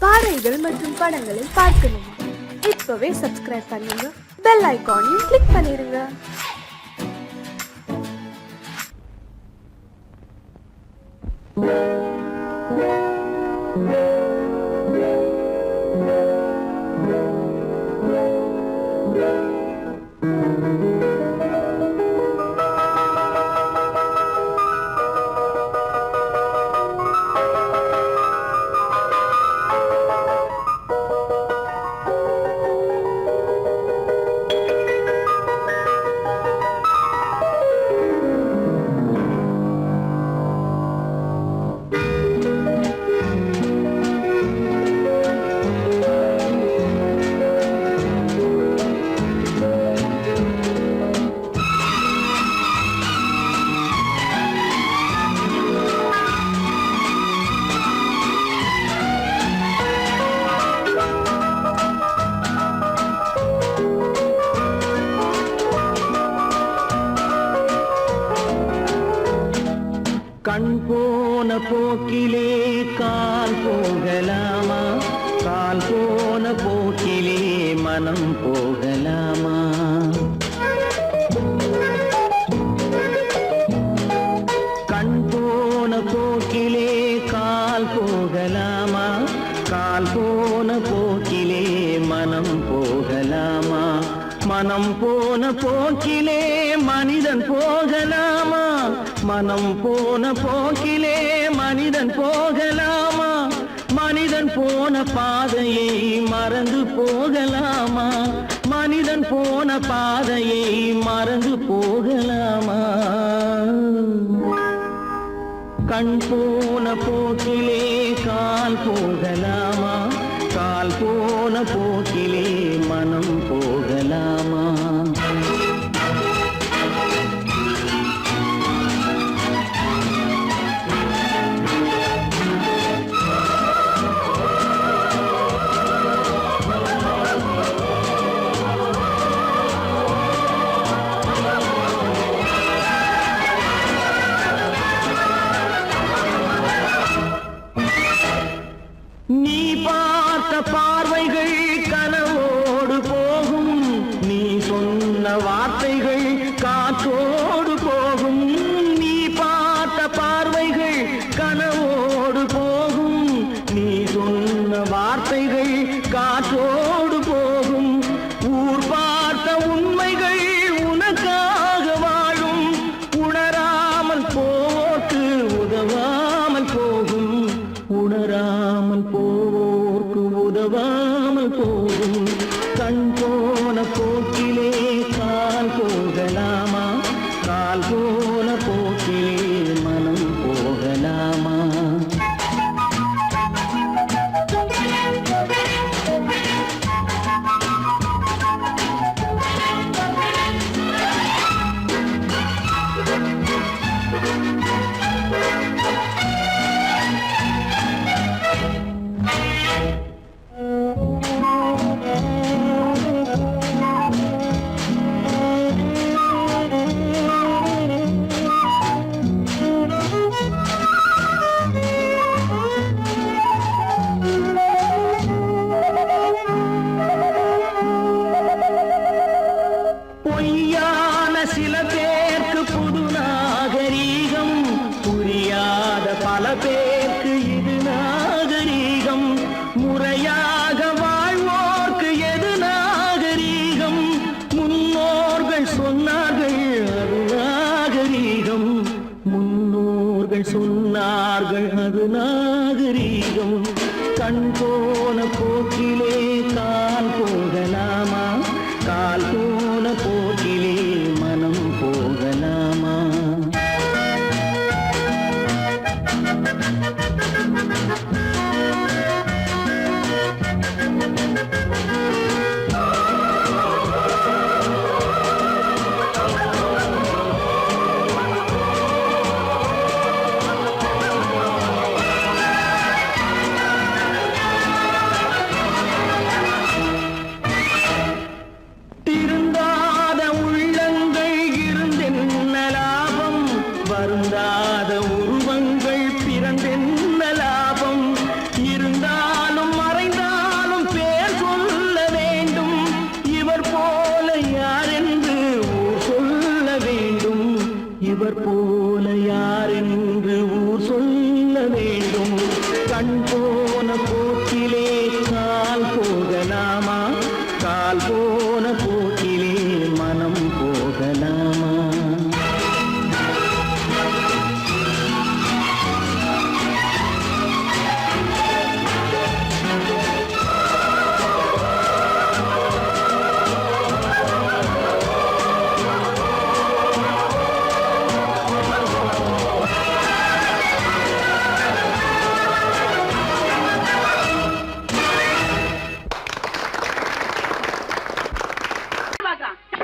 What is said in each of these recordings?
பாடல்கள் மற்றும் படங்களை பார்க்கணுமா? இப்பவே சப்ஸ்கிரைப் பண்ணுங்க, பெல் ஐகானையும் கிளிக் பண்ணிருங்க. கண் போன போக்கிலே கால் போகலாமா? கால் போன போக்கிலே மனம் போகலாமா? கண் போன போக்கிலே கால் போகலாமா? கால் போன போக்கிலே மனம் போகலாமா? மனம் போன போக்கிலே மனிதன் போகலாமா? மனம் போன போக்கிலே மனிதன் போகலாமா? மனிதன் போன பாதையை மறந்து போகலாமா? மனிதன் போன பாதையை மறந்து போகலாமா? கண் போன போக்கிலே கால் போகலாமா? கால் போன போக்கிலே மனம் போகலாமா? நீ பார்த்த பார்வைகள் கனவோடு போகும், நீ சொன்ன வார்த்தைகள் காற்றோடு போகும். நீ பார்த்த பார்வைகள் கனவோடு போகும், நீ சொன்ன வார்த்தைகள் காற்றோடு போகும். ஊர் பார்த்த உண்மைகள் உனக்காக வாழும், உணராமல் போக்கு உதவாமல் போகும். உணராமல் போவோர்க்கு உதவாமல் போகும். கண் போன போக்கிலே கால் போகலாமா? கால் போன போக்கிலே மனம் போகலாமா? பொய்யான சில பேருக்கு புது நாகரீகம், புரியாத பல பேருக்கு இது நாகரீகம். முறையாக வாழ்வோர்க்கு எது நாகரீகம்? முன்னோர்கள் சொன்னார்கள் அது நாகரீகம். முன்னோர்கள் சொன்னார்கள் அது நாகரீகம். கண் போன போக்கிலே கால் போகலாமா? கால் போன போக்கிலே மனம் போகலாமா? திருந்தாத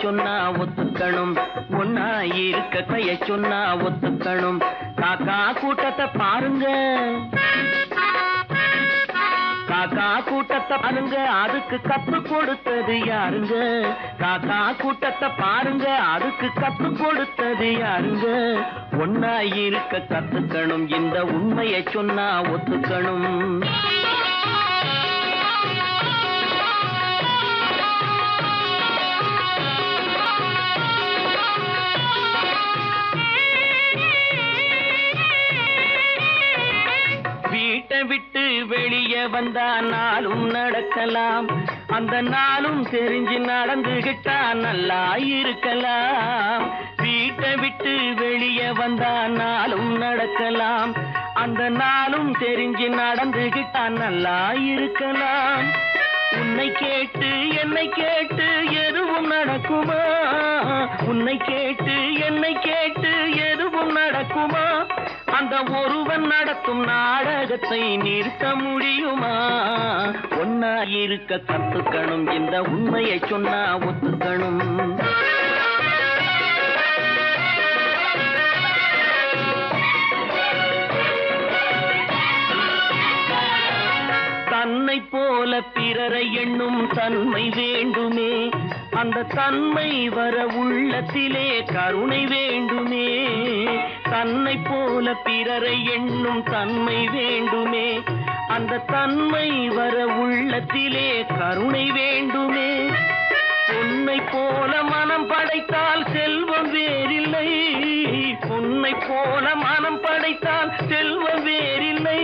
சொன்னா ஒத்துக்கணும், ஒன்னா இருக்க கைய சொன்னா ஒத்துக்கணும். காக்கா கூட்டத்தை பாருங்க, காக்கா கூட்டத்தை பாருங்க, அதுக்கு கத்து கொடுத்தது யாருங்க? காக்கா கூட்டத்தை பாருங்க, அதுக்கு கத்து கொடுத்தது யாருங்க? ஒன்னா இருக்க கத்துக்கணும், இந்த உண்மையை சொன்னா ஒத்துக்கணும். வீட்டை விட்டு வெளியே வந்தா நாளும் நடக்கலாம், அந்த நாளும் தெரிஞ்சு நடந்துகிட்டா நல்லா இருக்கலாம். வீட்டை விட்டு வெளியே வந்தா நாளும் நடக்கலாம், அந்த நாளும் தெரிஞ்சு நடந்துகிட்டா நல்லா இருக்கலாம். உன்னை கேட்டு என்னை கேட்டு எதுவும் நடக்குமா? உன்னை கேட்டு என்னை கேட்டு எதுவும் நடக்குமா? அந்த ஒருவன் நடத்தும் நாடகத்தை நிறுத்த முடியுமா? ஒன்னா இருக்க கத்துக்கணும், இந்த உண்மையை சொன்னா ஒத்துக்கணும். தன்னை போல பிறரை எண்ணும் தன்மை வேண்டுமே, அந்த தன்மை வர உள்ளத்திலே கருணை வேண்டுமே. தன்னை போல பிறரை எண்ணும் தன்மை வேண்டுமே, அந்த தன்மை வர உள்ளத்திலே கருணை வேண்டுமே. பொன்னை போல மனம் படைத்தால் செல்வம் வேறில்லை, பொன்னை போல மனம் படைத்தால் செல்வம் வேறில்லை.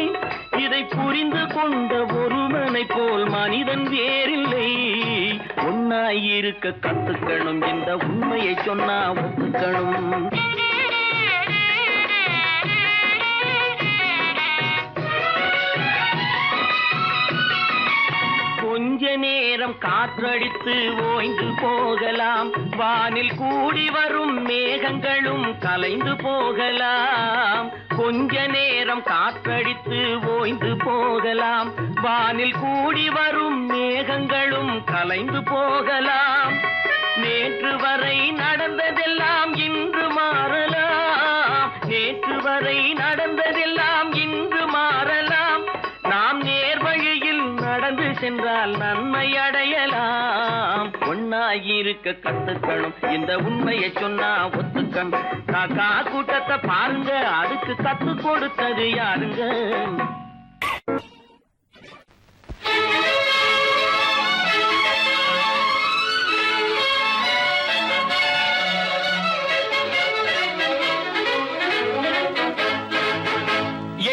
இதை புரிந்து கொண்ட ஒருவனை போல் மனிதன் வேறில்லை. ஒன்னாய் இருக்க கத்துக்கணும், இந்த உண்மையை சொன்னா ஒத்துக்கணும். கொஞ்ச நேரம் காற்றடித்து ஓய்ந்து போகலாம், வானில் கூடி வரும் மேகங்களும் கலைந்து போகலாம். கொஞ்ச நேரம் காற்றடித்து ஓய்ந்து போகலாம், வானில் கூடி வரும் மேகங்களும் கலைந்து போகலாம். நேற்று வரை நடந்ததெல்லாம் இன்று மாறலாம், நேற்று வரை நடந்ததெல்லாம் இன்று மாறலாம். நாம் நேர் வழியில் நடந்து சென்றால் நன்மை அடையலாம். ஒன்னாயிருக்க கத்துக்கணும், இந்த உண்மையை சொன்னா ஒத்துக்கணும். காக்கா கூட்டத்தை பாருங்க, அதுக்கு கத்து கொடுத்தது யாருங்க?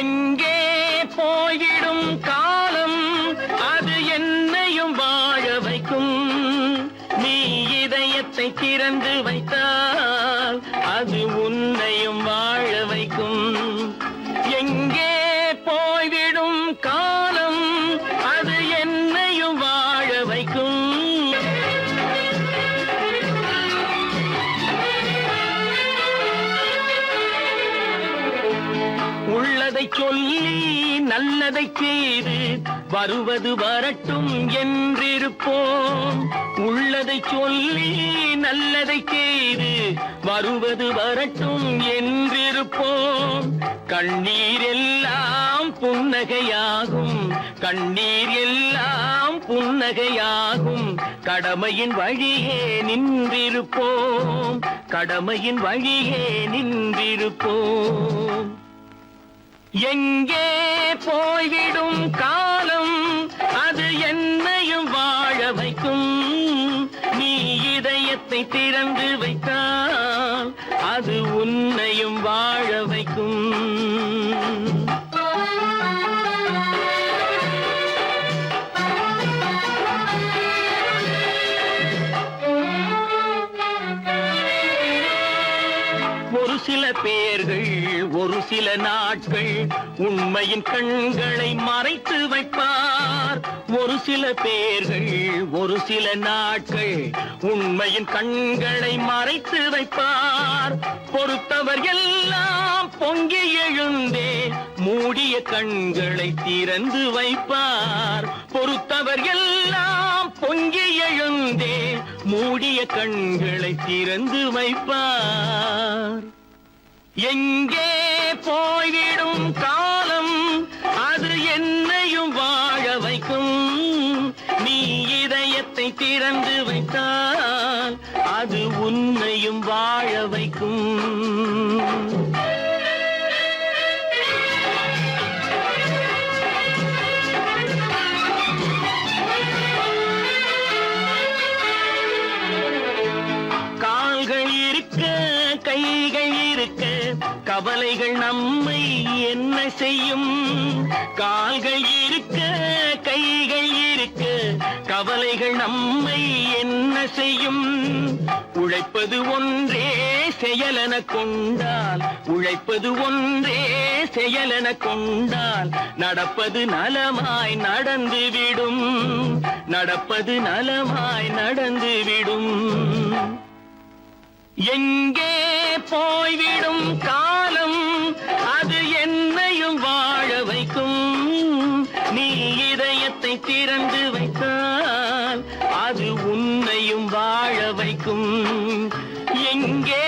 எங்கே போயிடும் காலம், அது என்னையும் வாழ வைக்கும். நீ இதயத்தை திறந்து வைத்தால் அது உன்னையும் வாழ வைக்கும். எங்கே போய்விடும் காலம், அது என்னையும் வாழ வைக்கும். உள்ளதை சொல்லி நல்லதை செய்து வருவது வரட்டும் என்றிருப்போம். உள்ளதை சொல்லி நல்லதை செய்து வருவது வரட்டும் என்றிருப்போம். கண்ணீர் எல்லாம் புன்னகையாகும், கண்ணீர் எல்லாம் புன்னகையாகும். கடமையின் வழியே நின்றிருப்போம், கடமையின் வழியே நின்றிருப்போம். எங்கே போய்விடும் காலம், அது என்னையும் வாழ வைக்கும். நீ இதயத்தை திறந்து வைத்தால் அது உன்னையும் வாழ வைக்கும். ஒரு சில பேர்கள் ஒரு சில நாட்கள் உண்மையின் கண்களை மறைத்து வைப்பார். ஒரு சில பேர்கள் ஒரு சில நாட்கள் உண்மையின் கண்களை மறைத்து வைப்பார். பொறுத்தவர் எல்லாம் பொங்கி எழுந்தே மூடிய கண்களை திறந்து வைப்பார். பொறுத்தவர் எல்லாம் பொங்கி எழுந்தே மூடி மூடிய கண்களை திறந்து வைப்பார். எங்கே போய்விடும் காலம் அது என்னையும் வாழ வைக்கும். நீ இதயத்தை திறந்து வைத்தால் அது உன்னையும் வாழ வைக்கும். கால்கள் இருக்க கைகள் இருக்க கவலைகள் நம்மை என்ன செய்யும்? கால்கள் இருக்க கைகள் இருக்க கவலைகள் நம்மை என்ன செய்யும்? உழைப்பது ஒன்றே செயலென கொண்டால், உழைப்பது ஒன்றே செயலென கொண்டால் நடப்பது நலமாய் நடந்துவிடும், நடப்பது நலமாய் நடந்துவிடும். எங்கே போய்விடும் காலம் அது என்னையும் வாழ வைக்கும். நீ இதயத்தை திறந்து வைத்தால் அது உன்னையும் வாழ வைக்கும். எங்கே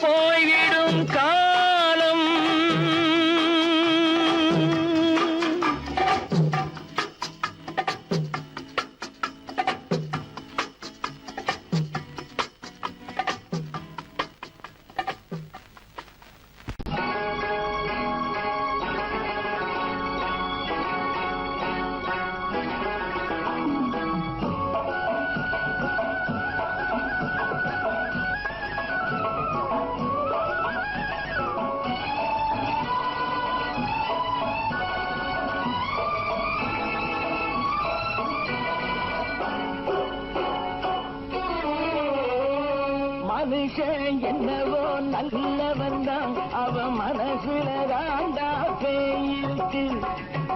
போய்விடும் காலம். மனுஷன் என்னவோ நல்லவன் தான், அவன் மனசுல தாண்டா பேயிருக்கு.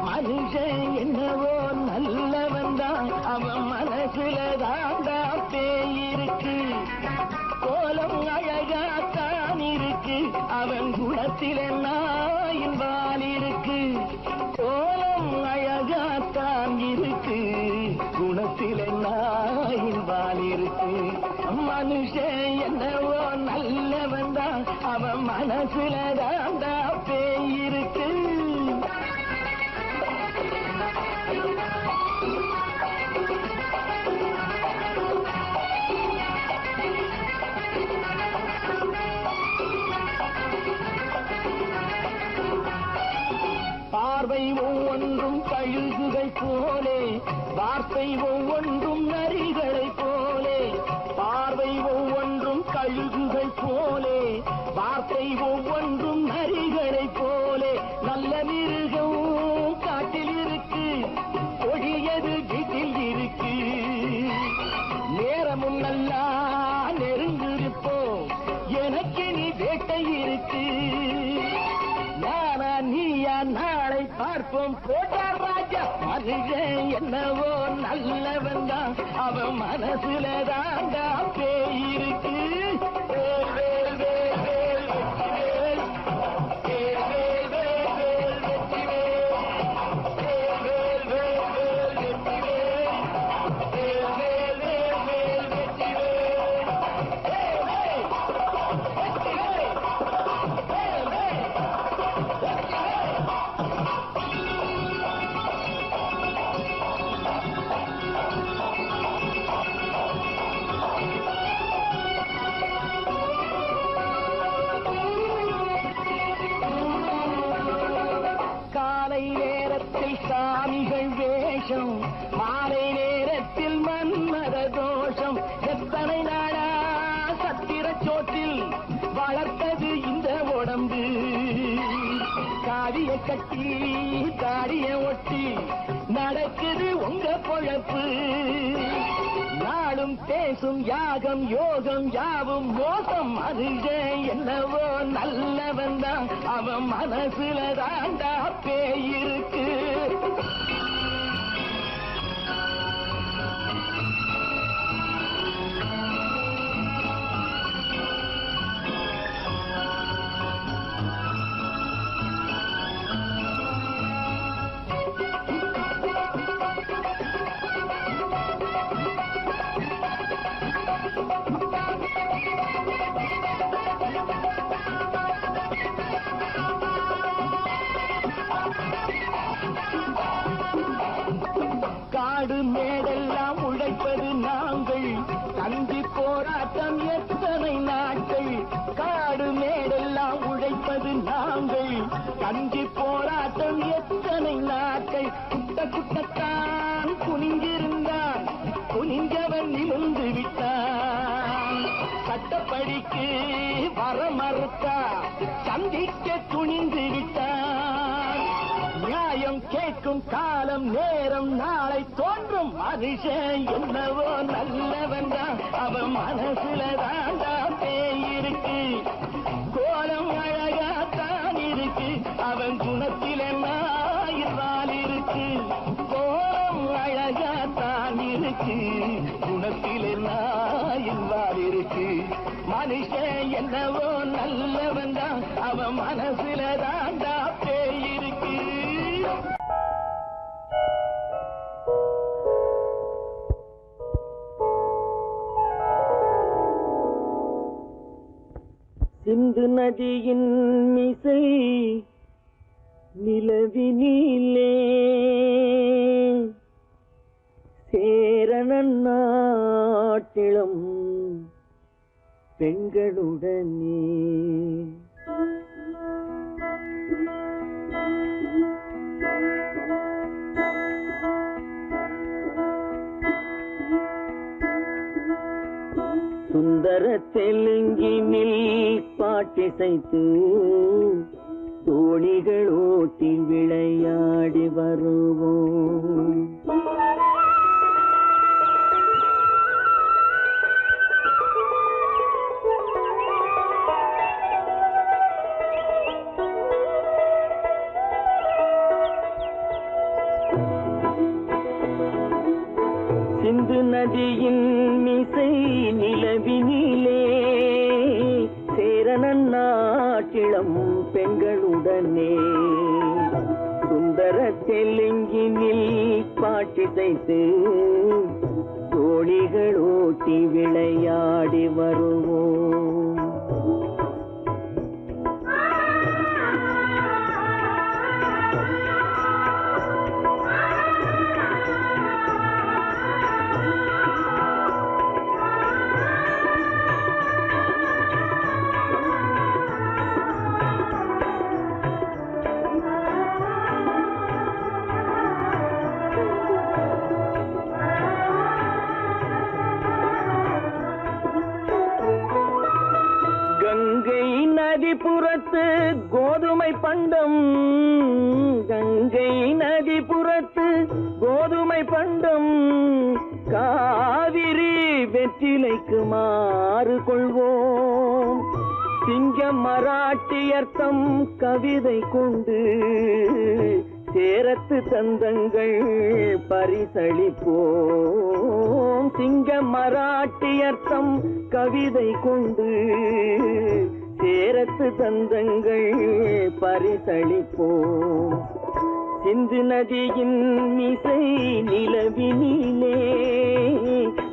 மனுஷன் என்னவோ நல்லவன் தான், அவன் மனசுல தாண்டா பேயிருக்கு. கோலம் அழகாத்தான் இருக்கு, அவன் குணத்தில நாயின் வால் இருக்கு. கோலம் அழகாத்தான் இருக்கு, குணத்தில நாயின் வால் இருக்கு. மனுஷன் என்னவோ நல்லவன் தான், அவன் மனசுல தாண்டா பேயிருக்கு. பார்வை ஒவ்வொன்றும் கழுகுகள் போலே, வார்த்தை ஒவ்வொன்றும் நரிகளை போலே. பார்வை ஒவ்வொன்றும் கழுகுகள் போலே, வார்த்தை ஒவ்வொன்றும் நரிகளை போலே. நல்ல மிருகம் காட்டில் இருக்கு, கொடியது வீட்டில் இருக்கு. நேரமும் நல்லா நெருங்கிருப்போம், எனக்கு நீ வேட்டை இருக்கு. நானா நீயா நாளை பார்ப்போம் போட்டார் ராஜா. மனுஷன் என்னவோ நல்லவன் தான், அவன் மனசுல தாண்டா பேயிருக்கு. வேல் வேல் வேல் வேல் வெற்றி வேல், வேல் வேல் வேல் வேல் வெற்றி வேல், வேல் வேல் வேல் வேல் வெற்றி வேல், வேல் வேல் வேல் வேல் வெற்றி வேல், வேல் வேல் வெற்றி வேல், வேல் வேல் வெற்றி வேல். காலை நேரத்தில் சாமிகள் வேஷம், மாலை நேரத்தில் மன்மத தோஷம். எத்தனை நாளா சத்திர சோற்றில் வளர்த்தது இந்த உடம்பு. காவிய கட்டி தாடிய ஒட்டி நடக்குது உங்க பொழப்பு. நாளும் பேசும் யாகம் யோகம் யாவும் மோசம். மனுஷன் என்னவோ நல்லவன் தான், அவன் மனசுல தாண்டா பேயிருக்கு. காடு மேடெல்லாம் உழைப்பது நாங்கள், கஞ்சி போராட்டம் எத்தனை நாட்கள். காடு மேடெல்லாம் உழைப்பது நாங்கள், கஞ்சி போராட்டம் எத்தனை நாட்கள். குட்ட குட்டத்தான் குனிஞ்சிருந்தான், குனிஞ்சவன் நிமிர்ந்து விட்டான். சட்டப்படிக்கு வர மறுத்தா, சந்திக்க துணிந்து விட்டான். நியாயம் கேட்கும் காலம் நேரம் நாளை தோன்றும். மனுஷன் என்னவோ நல்லவன் தான், அவன் மனசுல தாண்டா பேயிருக்கு. கோலம் அழகாத்தான் இருக்கு, அவன் குணத்தில நாயினால் இருக்கு. கோலம் அழகாத்தான் இருக்கு, குணத்தில நாயினால் இருக்கு. மனுஷன் என்னவோ நல்லவன் தான், அவன் மனசுல தாண்டா பேயிருக்கு. சிந்து நதியின் மிசை நிலவினிலே சேரணன் நாட்டிளம் பெண்களுடனே. சுந்தர தெலுங்கினில் பாட்டிசைத்து தோணிகள் ஓட்டி விளையாடி வருவோம். சிந்து நதியின் மிசை நிலவினிலே சேரணன் நாட்டிளம் பெண்களுடனே. சுந்தர தெலுங்கினில் பாட்டிசைத்து தோணிகள் ஓட்டி விளையாடி வருவோம். கங்கை நதிபுறத்து கோதுமை பண்டம், கங்கை நதிபுறத்து கோதுமை பண்டம், காவிரி வெற்றிலைக்கு மாறு கொள்வோம். சிங்க மராட்டியர்த்தம் கவிதை கொண்டு சேரத்து தந்தங்கள் பரிசளிப்போம். சிங்க மராட்டியர்த்தம் கவிதை கொண்டு சேரத்து தந்தங்கள் பரிசளிப்போம். சிந்து நதியின் மிசை நிலவினிலே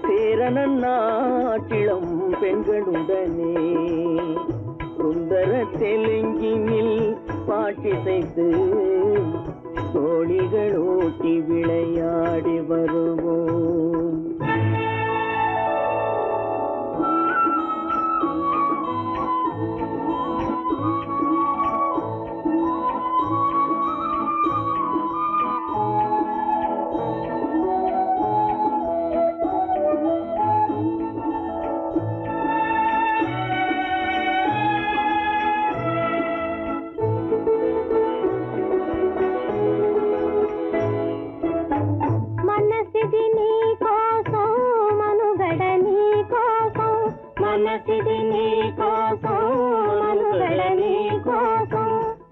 சேரணன் நாட்டிளம் பெண்களுடனே. சுந்தர தெலுங்கினில் பாட்டிசைத்து தோணிகள் ஓட்டி விளையாடி வருவோம்.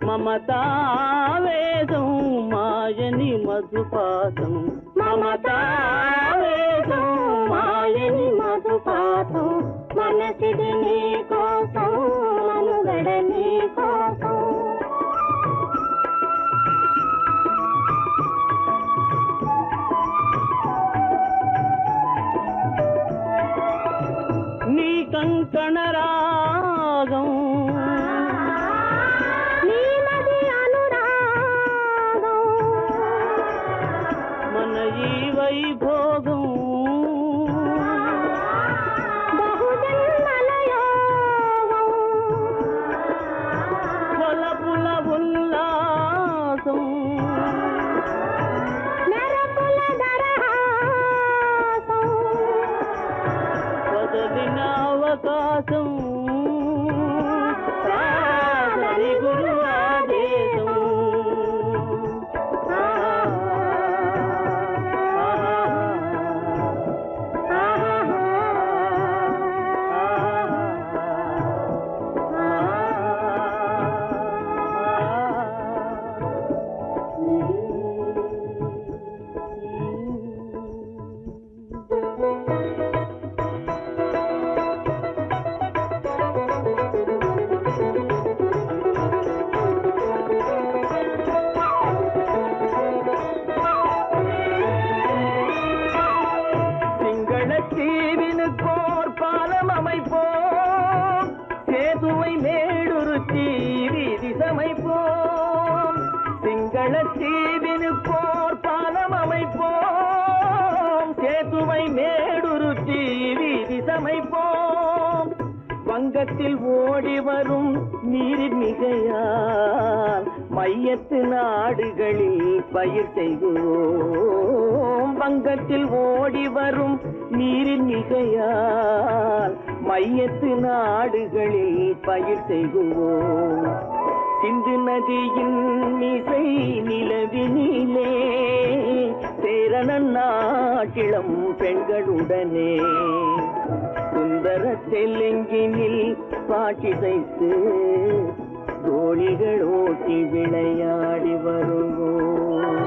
మమతావేదం మాయని మధుపాతం, మమతావేదం మాయని మధుపాతం, మనసిది నీ కోసం మనుగడ నీ కోసం. నీ కంకణ రాగం మన யோகம் புல உல்லாசம் பதவின அவகாசம் சாதனை குரு ஆதேசம் தீவினுக்கோர் பாலம் அமைப்போம் சேதுவை மேடுருத்தி வீதி சமைப்போம் சிங்கள தீவினுக்கோர் பாலம் அமைப்போம் சேதுவை மேடுருத்தி வீதி சமைப்போம் வங்கத்தில் ஓடி வரும் நீரின் மிகையால் மையத்து நாடுகளில் பயிர் செய்கிறோம் வங்கத்தில் ஓடி வரும் நீரின் மிகையால் மையத்து நாடுகளில் பயிர் செய்கிறோம் சிந்து நதியின் மிசை நிலவினிலே சேரணன் நாட்டிளம் பெண்களுடனே சுந்தர தெலுங்கினில் பாட்டிசைத்து தோழிகள் ஓட்டி விளையாடி வருவோம்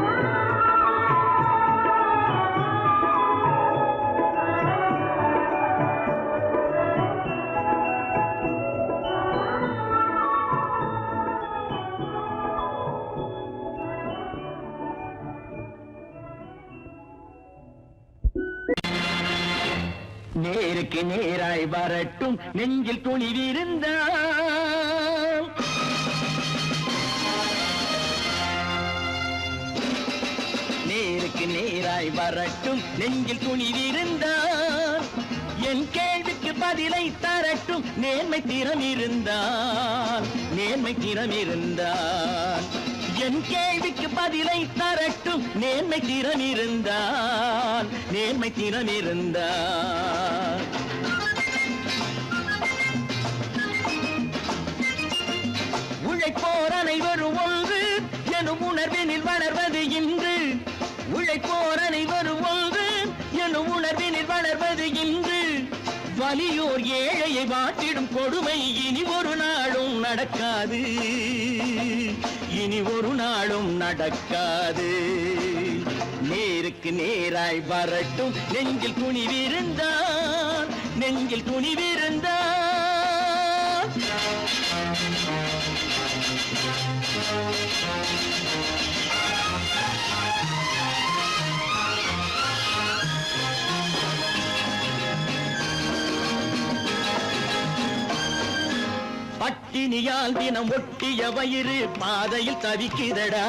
நேருக்கு நேராய் வரட்டும் நெஞ்சில் துணிவிருந்தால் நேருக்கு நேராய் வரட்டும் நெஞ்சில் துணிவிருந்தால் என் கேள்விக்கு பதிலை தரட்டும் நேர்மை திறம் இருந்தால் என் கேள்விக்கு பதிலை தரட்டும் நேர்மை திறம் இருந்தால் உழைப்போர் அனைவரும் ஒன்று எனும் உணர்வினில் வளர்வது இன்று உழைப்போர் அனைவரும் ஒன்று எனும் உணர்வினில் வளர்வது இன்று வலியோர் ஏழையை வாட்டிடும் கொடுமை இனி ஒரு நாளும் நடக்காது நேருக்கு நேராய் வரட்டும் நெஞ்சில் துணிவிருந்தால் பட்டினியால் தினம் ஒட்டிய வயிறு பாதையில் தவிக்குதடா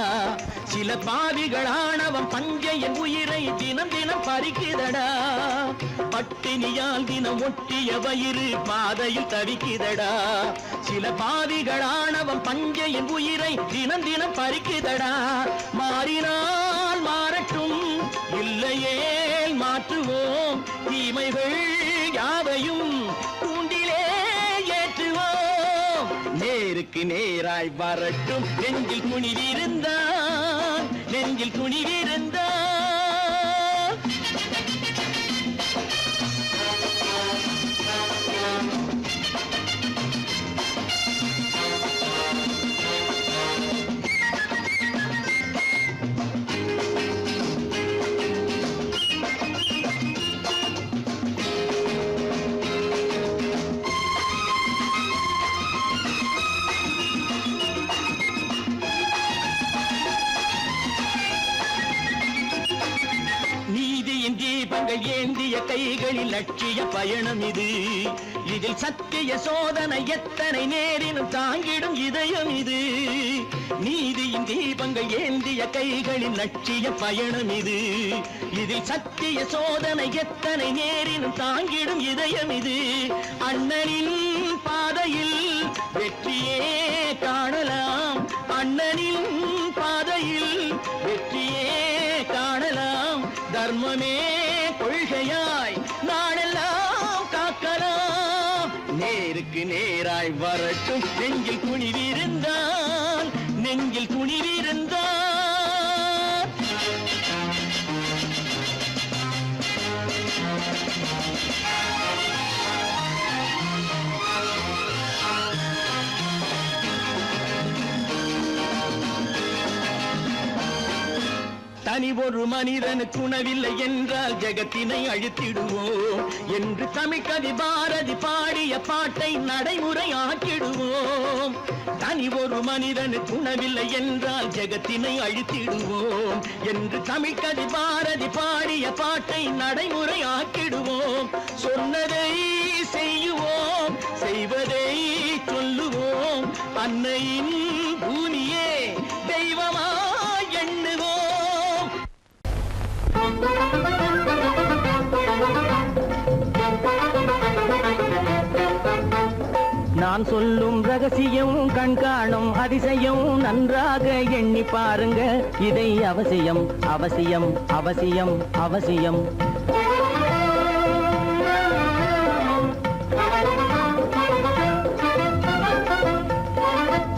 சில பாவிகள் ஆணவம் பஞ்சையின் உயிரை தினம் பறிக்குதடா பட்டினியால் தினம் ஒட்டிய வயிறு பாதையில் தவிக்குதடா சில பாவிகள் ஆணவம் பஞ்சையின் உயிரை தினம் பறிக்குதடா மாறினால் மாறட்டும் இல்லையேல் மாற்றுவோம் தீமைகள் யாவையும் கூண்டிலே ஏற்றுவோம் நேருக்கு நேராய் வரட்டும் நெஞ்சில் துணிவிருந்தால் தீபங்கள் ஏந்திய கைகளில் லட்சிய பயணம் இது. இதில் சத்திய சோதனை எத்தனை நேரினும் தாங்கிடும் இதயம் இது. நீதியின் தீபங்கள் ஏந்திய கைகளில் லட்சிய பயணம் இது. இதில் சத்திய சோதனை எத்தனை நேரினும் தாங்கிடும் இதயம் இது. அண்ணனின் பாதையில் வெற்றியே காணலாம். அண்ணனின் பாதையில் வெற்றியே காணலாம். தர்மமே கொள்கையாய் நாடெல்லாம் காக்கலாம். நேருக்கு நேராய் வரட்டும் நெஞ்சில் துணிவிருந்தான், நெஞ்சில் துணிவிருந்தான். தனி ஒரு மனிதனுக்கு உணவில்லை என்றால் ஜெகத்தினை அழித்திடுவோம் என்று தமிழ்கவி பாரதி பாடிய பாட்டை நடைமுறையாக்கிடுவோம். தனி ஒரு மனிதனுக்கு உணவில்லை என்றால் ஜெகத்தினை அழித்திடுவோம் என்று தமிழ்கவி பாரதி பாடிய பாட்டை நடைமுறையாக்கிடுவோம். சொன்னதை செய்யுவோம், செய்வதை சொல்லுவோம். அன்னையின் பூமியே தெய்வமா எண்ணுவோம். நான் சொல்லும் ரகசியம் கண்காணும் அதிசயம் நன்றாக எண்ணி பாருங்க. இதை அவசியம் அவசியம் அவசியம் அவசியம்.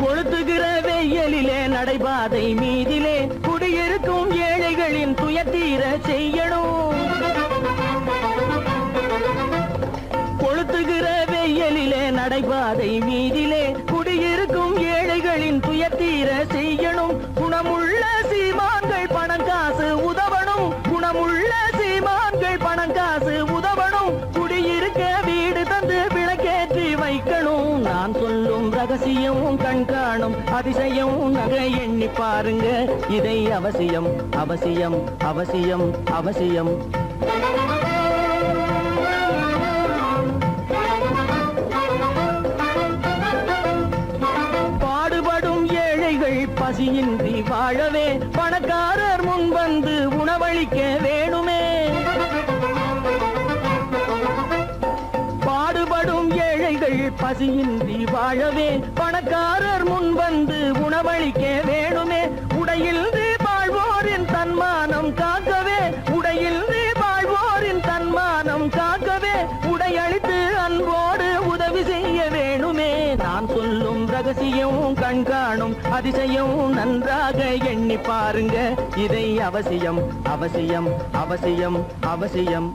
கொளுத்துகிற வெயிலிலே நடைபாதை மீதிலே குடியிருக்கும் ஏழைகளின் துயத்தீர செய்யணும். கொளுத்துகிற வெயிலிலே நடைபாதை மீதிலே குடியிருக்கும் ஏழைகளின் துயத்தீர செய்யணும். குணமுள்ள சீமான்கள் பணம் காசு உதவணும். குணமுள்ள சீமான்கள் பணம் காசு உதவணும். குடியிருக்க வீடு தந்து விளக்கேற்றி வைக்கணும். நான் சொல்லும் ரகசியம் கண்காணும் அதிசயம் நகை எண்ணி பாருங்க. இதை அவசியம் அவசியம் அவசியம் அவசியம். பாடுபடும் ஏழைகள் பசியின்றி வாழவே பணக்காரர் முன் வந்து உணவளிக்க வேணுமே. பாடுபடும் ஏழைகள் பசியின்றி வாழவே பணக்காரர் முன் வந்து உணவளிக்க வேணுமே. உடையில் வாழ்வோரின் தன்மானம் காக்கவே, உடையில் வாழ்வோரின் தன்மானம் காக்கவே உடையளித்து அன்போடு உதவி செய்ய வேணுமே. நான் சொல்லும் ரகசியம் கண்காணும் அதிசயம் நன்றாக எண்ணி பாருங்க. இதை அவசியம் அவசியம் அவசியம் அவசியம்.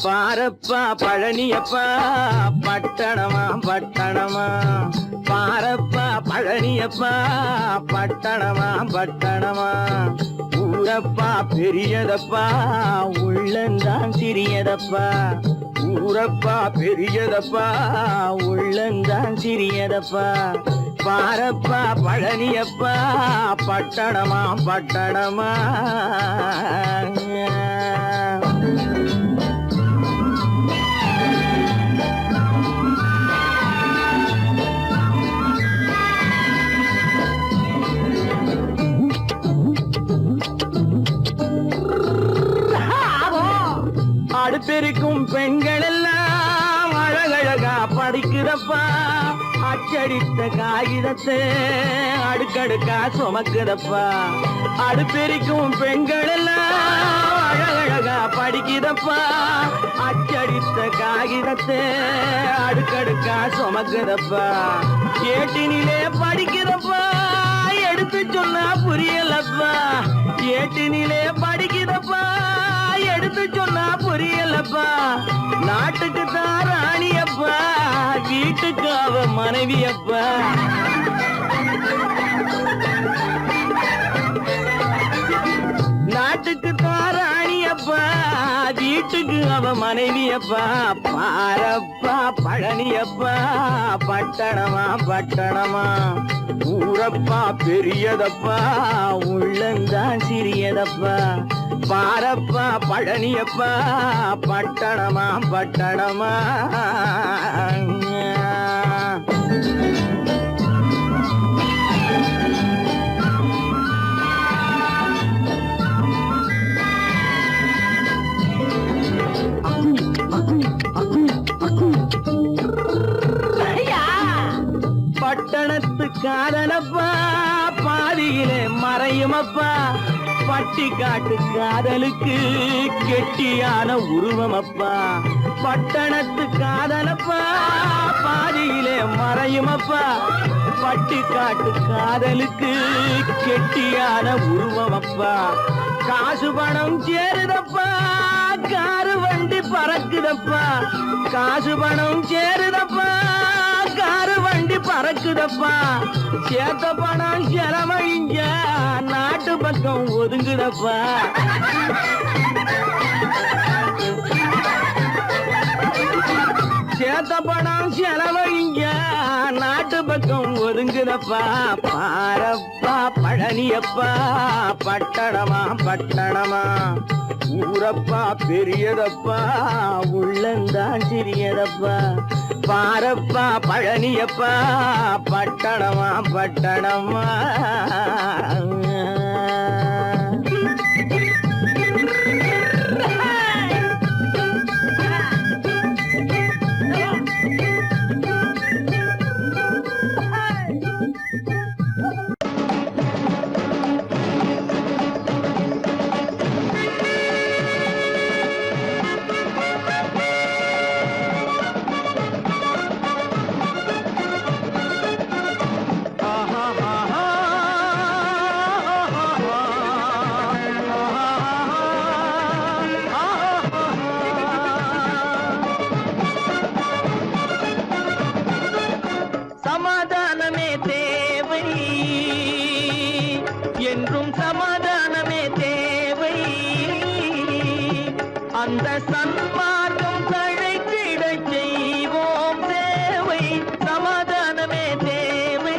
பாரப்பா பழனியப்பா பட்டணமா பட்டணமா. பாரப்பா பழனியப்பா பட்டணமா பட்டணமா. ஊரப்பா பெரியதப்பா உள்ளந்தான் சிறியதப்பா. ஊரப்பா பெரியதப்பா உள்ளந்தான் சிறியதப்பா. பாரப்பா பழனியப்பா பட்டணமா பட்டணமா. அடுப்பெருக்கும் பெண்கள் எல்லாம் அழகழகா படிக்குதப்பா. அச்சடித்த காகிதத்தை அடுக்கடுக்கா சுமக்குதப்பா. அடுப்பெருக்கும் பெண்கள் எல்லாம் அழகழகா படிக்குதப்பா அச்சடித்த காகிதத்தை அடுக்கடுக்கா சுமக்குதப்பா ஏட்டினிலே படிக்குதப்பா எடுத்து சொன்னா புரியலப்பா ஏட்டினிலே படிக்குதப்பா எடுத்து சொன்னா புரியலப்பா நாட்டுக்கு தான் ராணியப்பா வீட்டுக்கு அவ மனைவியப்பா நாட்டுக்கு தாராணியப்பா வீட்டுக்கு அவ மனைவியப்பா பாரப்பா பழனியப்பா பட்டணமா பட்டணமா ஊரப்பா பெரியதப்பா உள்ளந்தான் சிறியதப்பா பாரப்பா பழனியப்பா பட்டணமா பட்டணமா பட்டணத்து காதலப்பா பாதியிலே மறையுமப்பா பட்டி காட்டு காதலுக்கு கெட்டியான உருவமப்பா பட்டணத்து காதலப்பா பாதியிலே மறையுமப்பா பட்டி காட்டு காதலுக்கு கெட்டியான உருவமப்பா காசு பணம் சேருதப்பா காரு வண்டி பறக்குதப்பா காசு பணம் சேருதப்பா காரு வண்டி பறக்குதப்பா சேத்த பணம் செலவழிங்க நாட்டு பக்கம் ஒதுங்குதப்பா சேத்த பணம் செலவழிங்க நாட்டு பக்கம் ஒதுங்குதப்பா பாரப்பா பழனியப்பா பட்டணமா பட்டணமா ஊரப்பா பெரியதப்பா உள்ளந்தான் சிறியதப்பா பாரப்பா பழனியப்பா பட்டணமா பட்டணமா சமாதானமே தேவை என்றும் சமாதானமே தேவை அந்த சன்மார்க்கம் தழைத்திடச் செய்வோம் தேவை சமாதானமே தேவை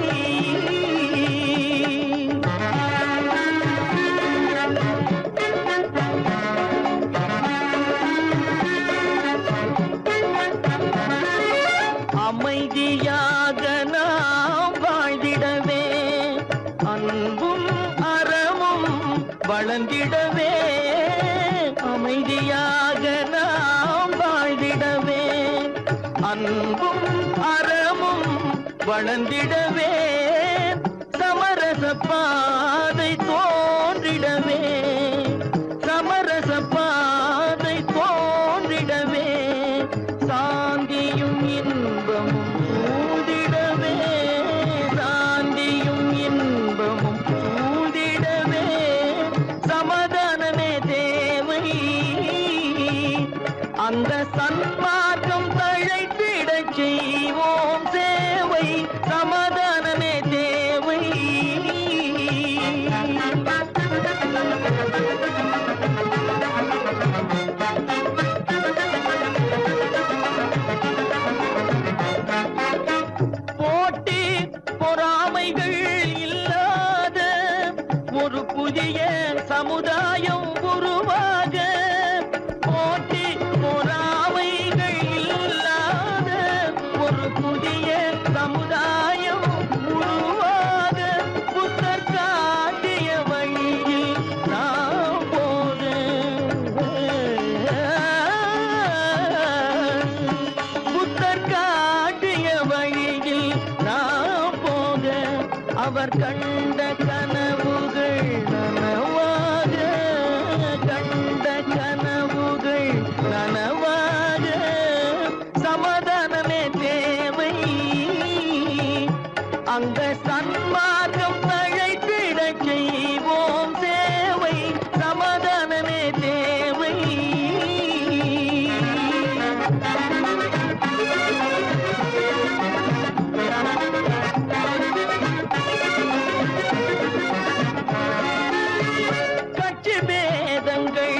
அமைதியாக நாம் வாழ்ந்திடவே அன்பும் அறமும் வளர்ந்திடவே அமைதியாக நாம் வாழ்ந்திடவே அன்பும் அறமும் வளர்ந்திடவே சமரச பாதை தோன்றிடவே சமரச பாதை தோன்றிடவே சாந்தியும் இன்பமும் சூழ்ந்திடவே சாந்தியும் இன்பமும் சூழ்ந்திடவே சமாதானமே தேவை அந்த சன்மார்க்கம் தழைத்திடச் செய்வோம் சேவை சமாதானமே தேவை போட்டி பொறாமைகள் இல்லாத ஒரு புதிய சமுதாயம் உருவாக போட்டி பொறாமைகள் இல்லாத ஒரு புதிய சமுதாயம் உருவாக புத்தர் காட்டிய வழியில் நாம் போக புத்தர் காட்டிய வழியில் நாம் போக அவர் கண்ட கனவுகள் நனவாக கண்ட அந்த சன்மார்க்கம் தழைத்திட செய்வோம் தேவை, சமாதானமே தேவை. கட்சி பேதங்கள்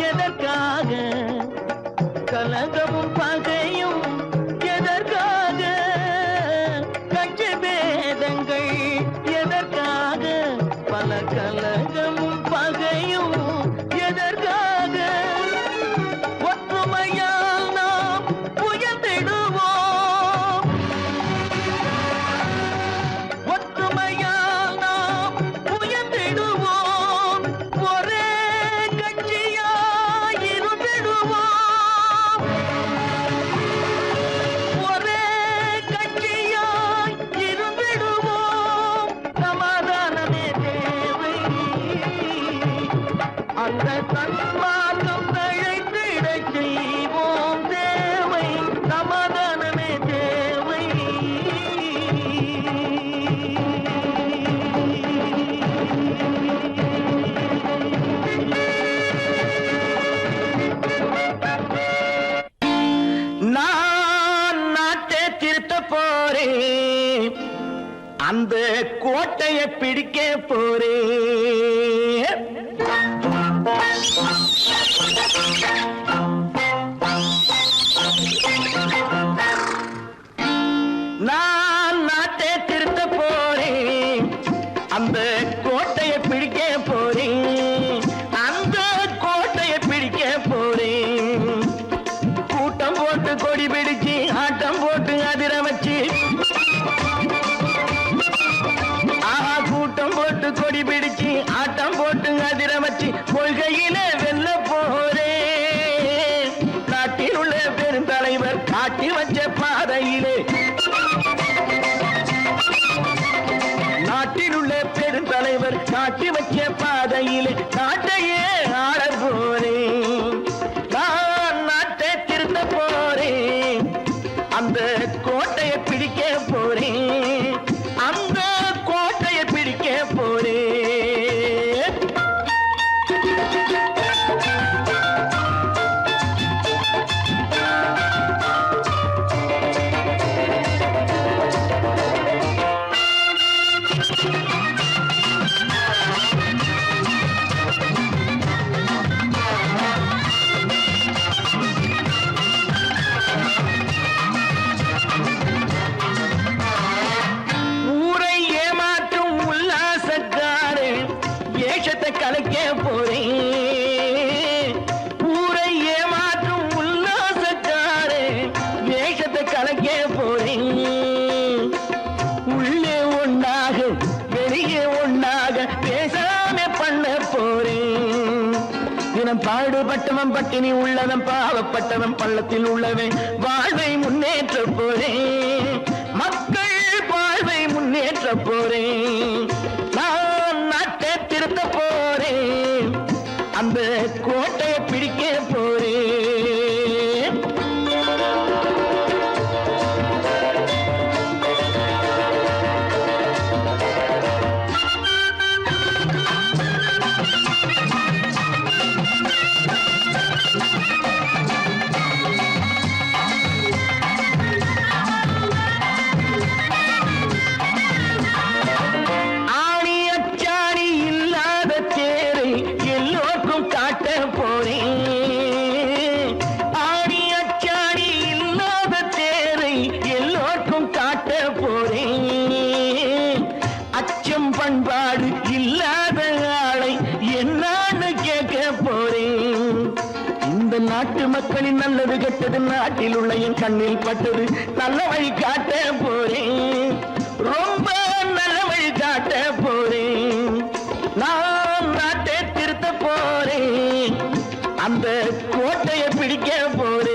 எதற்காக, கலகமும் பகையும் எதற்காக, கட்சி பேதங்கள் எதற்காக, பல கலகமும் பகையும் எதற்காக, ஒற்றுமையால் நாம் உயர்ந்திடுவோம், ஒற்றுமையால் நாம் உயர்ந்திடுவோம், ஒரே கட்சியாய் இருந்திடுவோம், ஒரே கட்சியாய் இருந்திடுவோம், சமாதானமே தேவை. அந்த சன்மார்க்கம் தழைத்திட செய்வோம் தேவை, சமாதானமே தேவை. நான் நாட்டை திருத்த போறேன், அந்த கோட்டையை பிடிக்க போறேன். நான் நாட்டை திருத்த போறேன், அந்த கோட்டையை பிடிக்க போறேன், அந்த கோட்டையை பிடிக்க போறேன். கூட்டம் போட்டு கொடி பிடிச்சு ஆட்டம் போட்டு அதிர வச்சு, ஆஹா கூட்டம் போட்டு கொடி பிடிச்சு ஆட்டம் போட்டு அதிர வச்சு, கொள்கையில வெல்ல போறேன். நாட்டில் உள்ள பெருந்தலைவர் காட்டி வச்ச பாதையிலே, நாட்டில் உள்ள பெருந்தலைவர் காட்டி வச்ச பாதையிலே நாட்டையே ஆள போறேன். நான் நாட்டை திருத்த போறேன், அந்த கோட்டையை பிடிக்க போறேன், அந்த கோட்டையை பிடிக்க போறேன். ஊரை ஏமாற்றும் உல்லாசக்காரு வேஷத்தை கலைக்க போறேன், ஊரை ஏமாற்றும் உல்லாசக்காரு வேஷத்தை கலைக்க போறேன். உள்ளே ஒண்ணாக வெளியே ஒண்ணாக பேசாம பண்ண போறேன். தினம் பாடுபட்டவன் பட்டினி உள்ளவன் பாவப்பட்டவன் பள்ளத்தில் உள்ளவன் வாழ்வை முன்னேற்ற போறேன், மக்கள் வாழ்வை முன்னேற்ற போறேன். நான் நாட்டை திருத்த போறேன், அந்த கோட்டையை பிடிக்க போறேன். ஆணி அச்சாணி இல்லாத தேரை எல்லோருக்கும் காட்ட போறேன், ஆணி அச்சாணி இல்லாத தேரை எல்லோருக்கும் காட்ட போறேன். அச்சம் பண்பாடு இல்லாத ஆளை என்னான்னு கேட்க போறேன். இந்த நாட்டு மக்களின் நல்லது கெட்டது நாட்டில் உள்ள என் கண்ணில் பட்டது, நல்ல வழி காட்ட போறேன், ரொம்ப நல்ல வழி காட்ட போறேன். நான் நாட்டை திருத்த போறேன், அந்த கோட்டையை பிடிக்க போறேன்.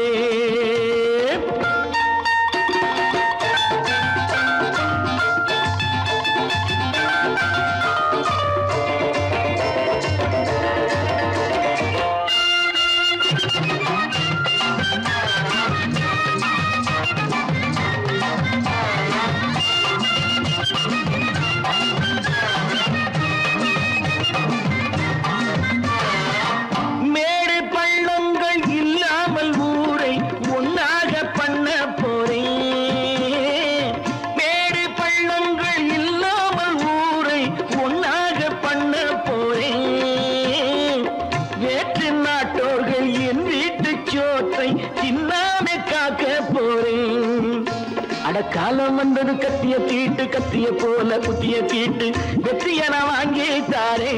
அடக்காலம் வந்தது கத்திய தீட்டு கத்திய போல குத்திய தீட்டு வெற்றிய நான் வாங்கி தாரே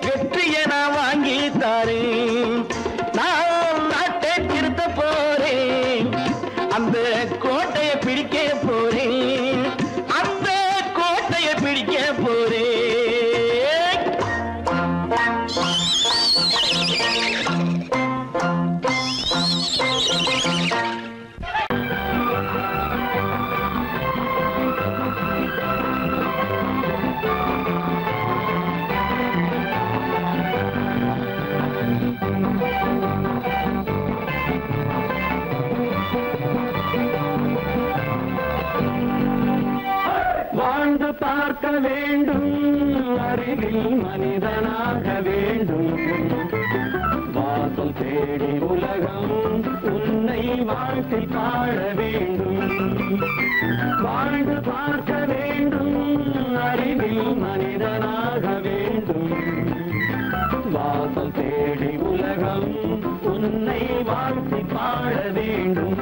வெற்றிய நான் வாங்கி தாரே நான் நாட்டை திருத்த போறேன் அந்த கோட்டையை பிடிக்க போறேன் அந்த கோட்டையை பிடிக்க போறேன் வாழ்ந்து பார்க்க வேண்டும் அறிவில் மனிதனாக வேண்டும் வாசல் தேடி உலகம் உன்னை வாழ்த்தி பாட வேண்டும் வாழ்ந்து பார்க்க வேண்டும் அறிவில் மனிதனாக வேண்டும் வாசல் தேடி உலகம் உன்னை வாழ்த்தி பாட வேண்டும்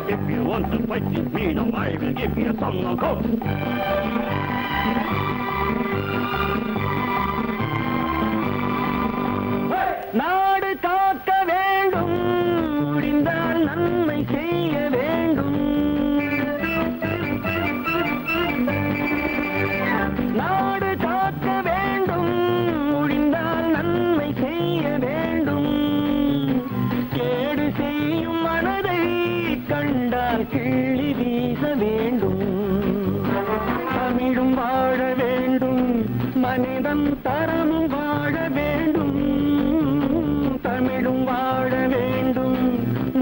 If you want to fight with me, now I will give you some go. நாடு காக்க வேண்டும் முடிந்தால் நன்மை செய்ய வேண்டும் நாடு காக்க வேண்டும் முடிந்தால் நன்மை செய்ய வேண்டும் கேடு செய்யும் மனதை கண்டால் கிள்ளி வீச வேண்டும் தமிழும் வாழ வேண்டும் மனிதன் தரமும் வாழ வேண்டும் தமிழும் வாழ வேண்டும்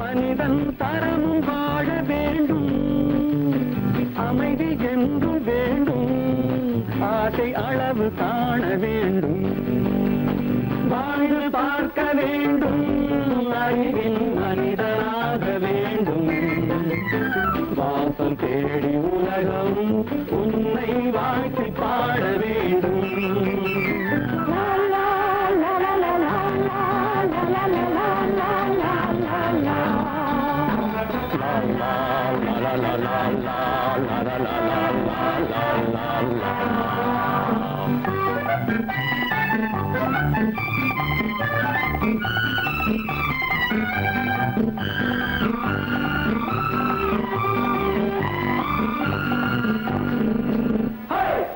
மனிதன் தரமும் வாழ வேண்டும் அமைதி என்றும் வேண்டும் ஆசை அளவு காண வேண்டும் வாழ்ந்து பார்க்க வேண்டும் அறிவில் மனிதனாக வேண்டும் வாசம் தேடி உலகம் உன்னை வாழ்த்தி பாட வேண்டும்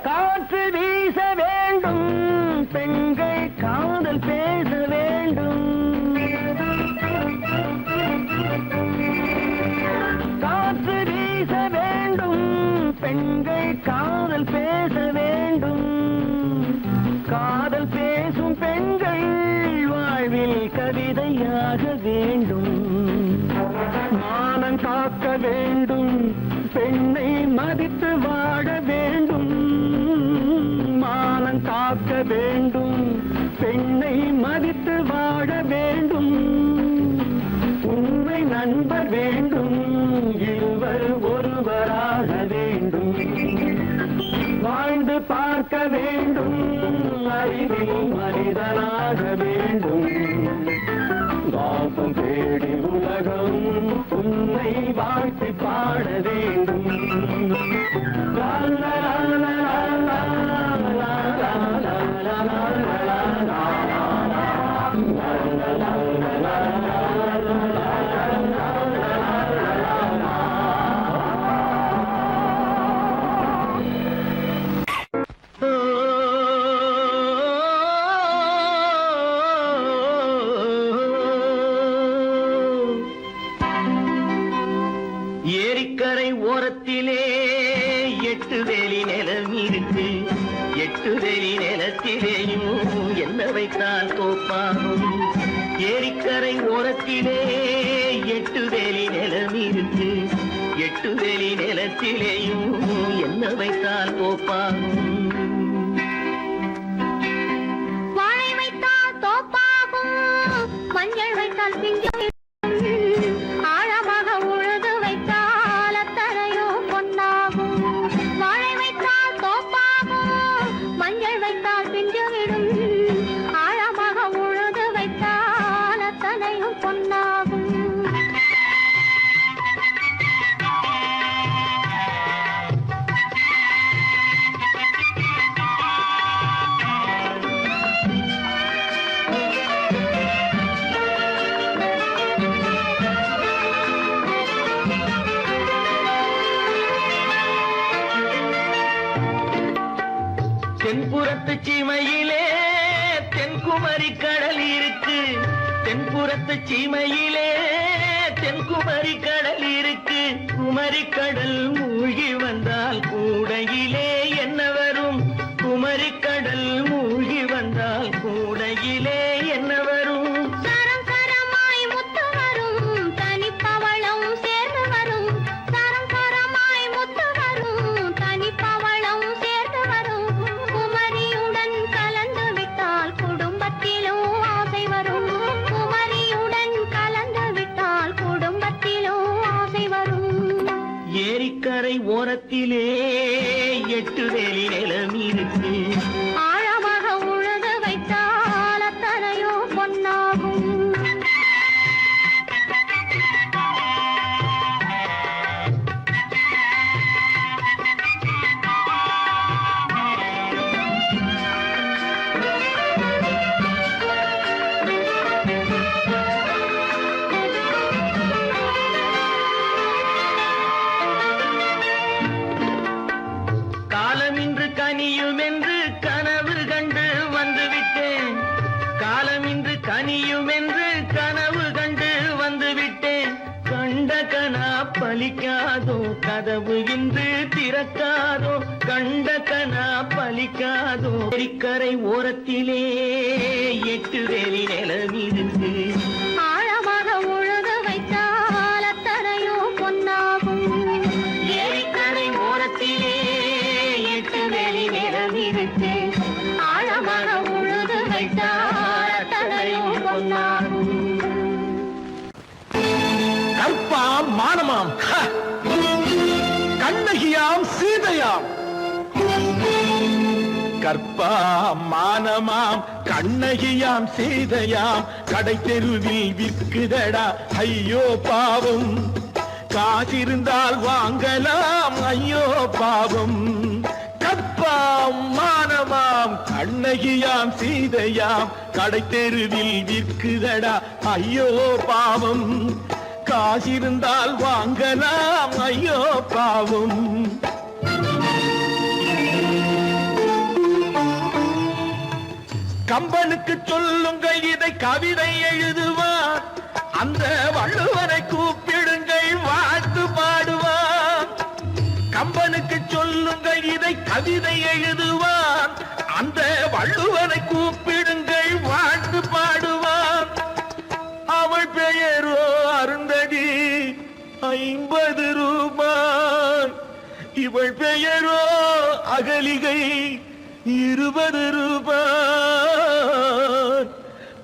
காற்று வீச வேண்டும் பெண்கள் காதல் பேச வேண்டும் காற்று வீச வேண்டும் பெண்கள் காதல் பேச வேண்டும் காதல் பேசும் பெண்கள் வாழ்வில் கவிதையாக வேண்டும் மானம் காக்க வேண்டும் பெண்ணை மதித்து வாழ வேண்டும் மானம் காக்க வேண்டும் பெண்ணை மதித்து வாழ வேண்டும் உண்மை நண்பர் வேண்டும் இருவர் ஒருவராக வேண்டும் வாழ்ந்து பார்க்க வேண்டும் அறிவில் மனிதனாக வேண்டும் வாசம் தேடி உலகம் உன்னை வாழ்த்தி பாட வேண்டும் லா லா லா லா லா லா லா லா லா ஏரிக்கரை ஓரத்திலே 8 வேலி நிலம் இருக்கு 8 வேலி நிலத்திலேயும் என்ன வைத்தால் தோப்பாகும் ஏரிக்கரை ஓரத்திலே 8 வேலி நிலம் இருக்கு 8 வேலி நிலத்திலேயும் என்ன வைத்தால் தோப்பாகும் வாழை வைத்தால் தோப்பாகும் மஞ்சள் வைத்தால் பிஞ்சு ஆழமாக உழுது வைத்தால் அத்தனையோ பொன் தென்புறத்து சீமையிலே தென்குமரி கடல் இருக்கு. தென்புறத்து சீமையிலே தென்குமரி கடல் இருக்கு. குமரி கடல் மூழ்கி வந்தால் கூடையிலே என்ன வரும்? குமரி கடல் மூழ்கி வந்தால் கூடையிலே என்ன வரும்? சரம் சரமாய் முத்து வரும் தனிப்பவளம் சேர்ந்து வரும். சரம் சரமாய் முத்து வரும் தனிப்பவளம் சேர்ந்து வரும். குமரியுடன் கலந்து விட்டால் குடும்பத்திலும் ஆசை வரும். குமரியுடன் கலந்து விட்டால் குடும்பத்திலும் ஆசை வரும். ஏரிக்கரை ஓரத்திலே 8 வேலி நிலம் இருக்கு. ஆழமாக உழுது வைத்தால் அத்தனையோ பொன்னாகும். காலமின்று கனியும் என்று கனவு கண்டு வந்துவிட்டேன். காலமின்று கனியும் என்று கனவு கண்டு வந்துவிட்டேன். கண்ட கனா பலிக்காதோ கதவு இன்று திறக்காதோ. கண்ட கனா பலிக்காதோ. ஏரிக்கரை ஓரத்திலே 8 வேலி நிலம் இருக்கு. ஆழமாக உழுது வைத்தால் அத்தனையோ பொன்னாகும். ஏரிக்கரை ஓரத்திலே 8 வேலி நிலம் இருக்கு. ஆழமாக உழுது வைத்தால் அத்தனையோ பொன்னாகும். கற்பாம் மானமாம் கண்ணகியாம் சீதையாம். கற்பாம் மானமாம் கண்ணகியாம் சீதையாம் கடை தெருவில் விற்குதடா ஐயோ பாவம். காசிருந்தால் வாங்கலாம் ஐயோ பாவம். கற்பாம் மானமாம் கண்ணகியாம் சீதையாம் கடை தெருவில் விற்குதடா ஐயோ பாவம். காசிருந்தால் வாங்கலாம் ஐயோ பாவம். கம்பனுக்கு சொல்லுங்கள் இதை கவிதை எழுதுவார். அந்த வள்ளுவரை கூப்பிடுங்கள் வாழ்த்து பாடுவார். கம்பனுக்கு சொல்லுங்கள் இதை கவிதை எழுதுவார். அந்த வள்ளுவரை கூப்பிடுங்கள் வாழ்த்து பாடுவார். அவள் பெயரோ அருந்ததி 50 ரூபாய். இவள் பெயரோ அகலிகை 20 ரூபாய்.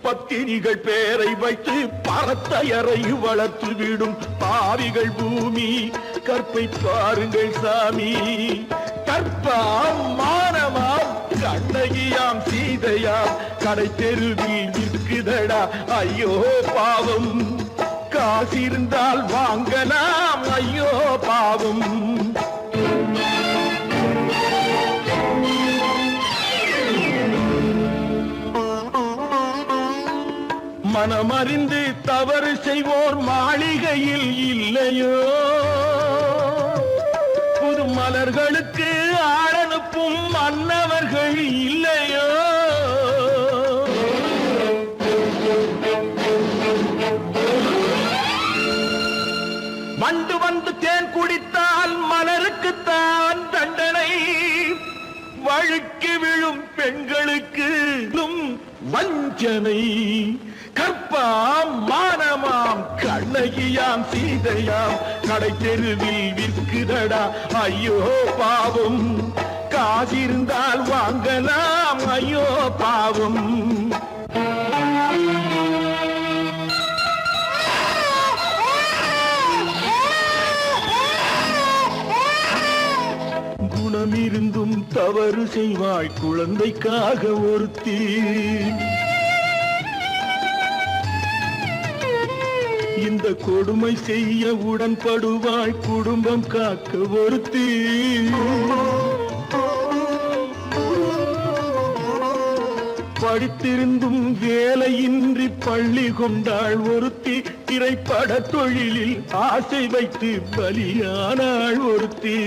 பத்தினிகள் பேரை வைத்து பரத்தையரை வளர்த்து விடும் பாவிகள் பூமி. கற்பை பாருங்கள் சாமி. கற்பாம் மானமாம் கண்ணகியாம் சீதையாம் கடை தெருவில் விற்குதடா ஐயோ பாவம். காசிருந்தால் வாங்கலாம் ஐயோ பாவம். மனமறிந்து தவறு செய்வோர் மாளிகையில் இல்லையோ. புது மலர்களுக்கு ஆளனுப்பும் மன்னவர்கள் இல்லையோ. வண்டு வந்து தேன் குடித்தால் மலருக்குத்தான் தண்டனை. வழுக்கி விழும் பெண்களுக்கு வஞ்சனை. கற்பாம் மானமாம் கண்ணகியாம் சீதையாம் கடை தெருவில் விற்குதடா ஐயோ பாவம். காசிருந்தால் வாங்கலாம் ஐயோ பாவம். குணமிருந்தும் தவறு செய்வாய் குழந்தைக்காக ஒருத்தி. இந்த கொடுமை செய்ய உடன்படுவாய் குடும்பம் காக்க ஒருத்தி. படித்திருந்தும் வேலையின்றி பள்ளி கொண்டாள் ஒருத்தி. திரைப்பட தொழிலில் ஆசை வைத்து பலியானாள் ஒருத்தி.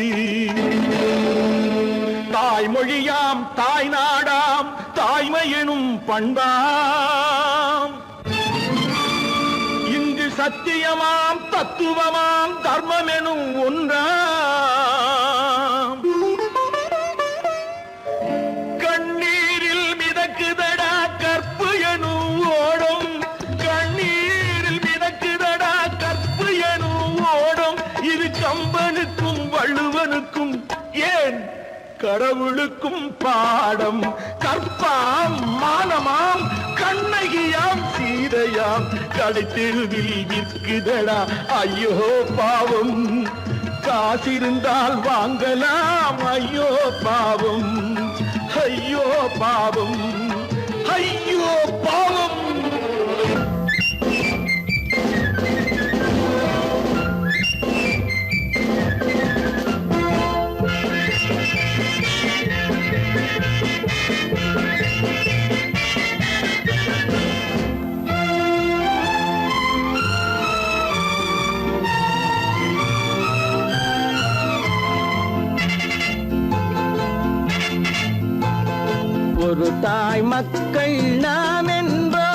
தாய்மொழியாம் தாய் நாடாம் தாய்மை எனும் பண்பாம் இங்கு சத்தியமாம் தத்துவமாம் தர்மம் எனும் ஒன்றாம் கண்ணீரில் மிதக்குதடா கற்பு எனும் ஓடும் கண்ணீரில் மிதக்குதடா கற்பு எனும் ஓடும் இது கம்பனுக்கும் வள்ளுவனுக்கும் ஏன் கடவுளுக்கும் பாடம் கற்பாம் மானமாம் கண்ணகியாம் சீதையாம் கடைத்தெருவில் விற்குதடா ஐயோ பாவம் காசிருந்தால் வாங்கலாம் ஐயோ பாவம் ஐயோ பாவம் ஐயோ பாவம் ஒரு தாய் மக்கள் நாம் என்போம்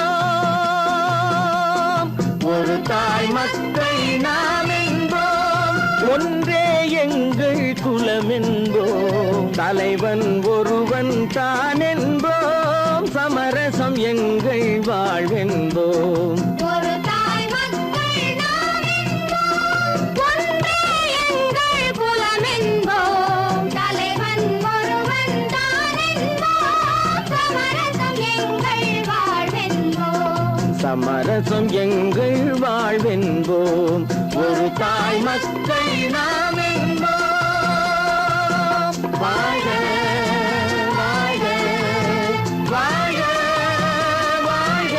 ஒரு தாய் மக்கள் நாம் என்போம் ஒன்றே எங்கள் குலம் என்போம் தலைவன் ஒருவன் தான் என்போம் சமரசம் எங்கள் வாழ்வென்போம் ஒரு தாய் மக்கள் நாம் என்போம் ஒன்றே எங்கள் குலம் என்போம் தலைவன் ஒருவன் தான் என்போம் சமரசம் எங்கள் வாழ்வென்போம் சமரசம் எங்கள் வாழ்வென்போம் ஒரு தாய் மக்கள் நாம் என்போம் வாழ்க வாழ்க வாழ்க வாழ்க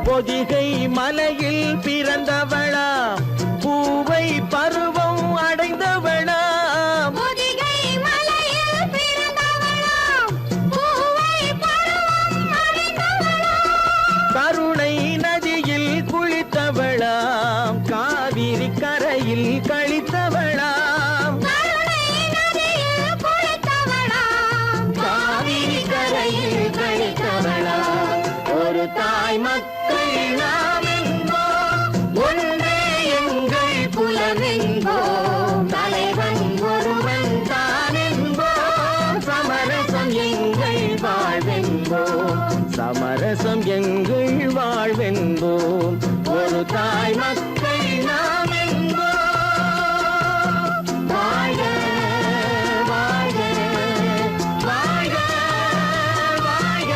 பொதிகை மலையில் பிறந்தவளா பூவை பருவம் அடைந்தவளா பொதிகை மலையில் பிறந்தவளாம் பூவை பருவம் அடைந்தவளாம் கருணை நதியில் குளித்தவளாம் காவிரி கரையில் கழித்தவளாம் கருணை நதியில் குளித்தவளாம் காவிரி கரையில் கழித்தவளாம் ஒரு தாய் மக்கள் நாம் என்போம் ஒன்றே எங்கள் குலம் என்போம் தலைவன் ஒருவன் தான் என்போம் சமரசம் எங்கள் வாழ்வென்போம் சமரசம் எங்கள் வாழ்வென்போம் ஒரு தாய் மக்கள் நாம் என்போம் வாழ்க வாழ்க வாழ்க வாழ்க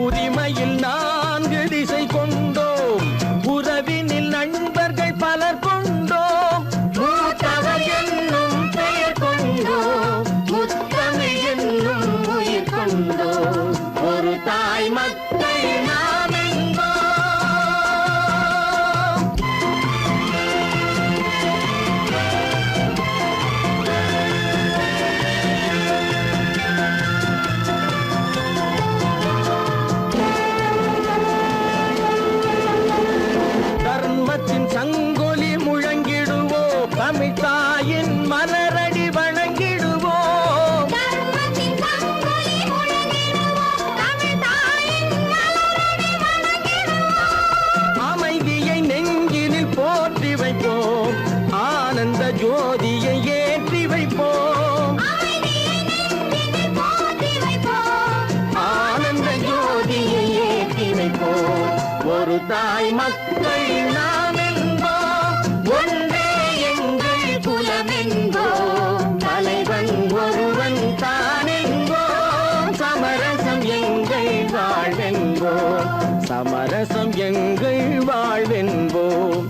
உரிமையில் 4 திசை கொண்டோம் உறவினில் நண்பர்கள் பலர் கொண்டோம் மூத்தவர் என்னும் பெயர் கொண்டோம் முத்தமிழ் என்னும் உயிர் கொண்டோம் ஒரு தாய் மக்கள் நாம் என்போம் தர்மத்தின் சங்கொலி முழங்கிடுவோம் தமிழ் தாயின் மலரடி வணங்கிடுவோம் தர்மத்தின் சங்கொலி முழங்கிடுவோம் தமிழ் தாயின் மலரடி வணங்கிடுவோம் அமைதியை நெஞ்சினில் போற்றி வைப்போம் ஆனந்த ஜோதியை ஏற்றி வைப்போம் அமைதியை நெஞ்சினில் போற்றி வைப்போம் ஆனந்த ஜோதியை ஏற்றி வைப்போம் ஒரு தாய் மக்கள் நாம் என்போம் ஒன்றே எங்கள் குலம் என்போம் தலைவன் ஒருவன் தான் என்போம் சமரசம் எங்கள் வாழ்வென்போம் சமரசம் எங்கள் வாழ்வென்போம்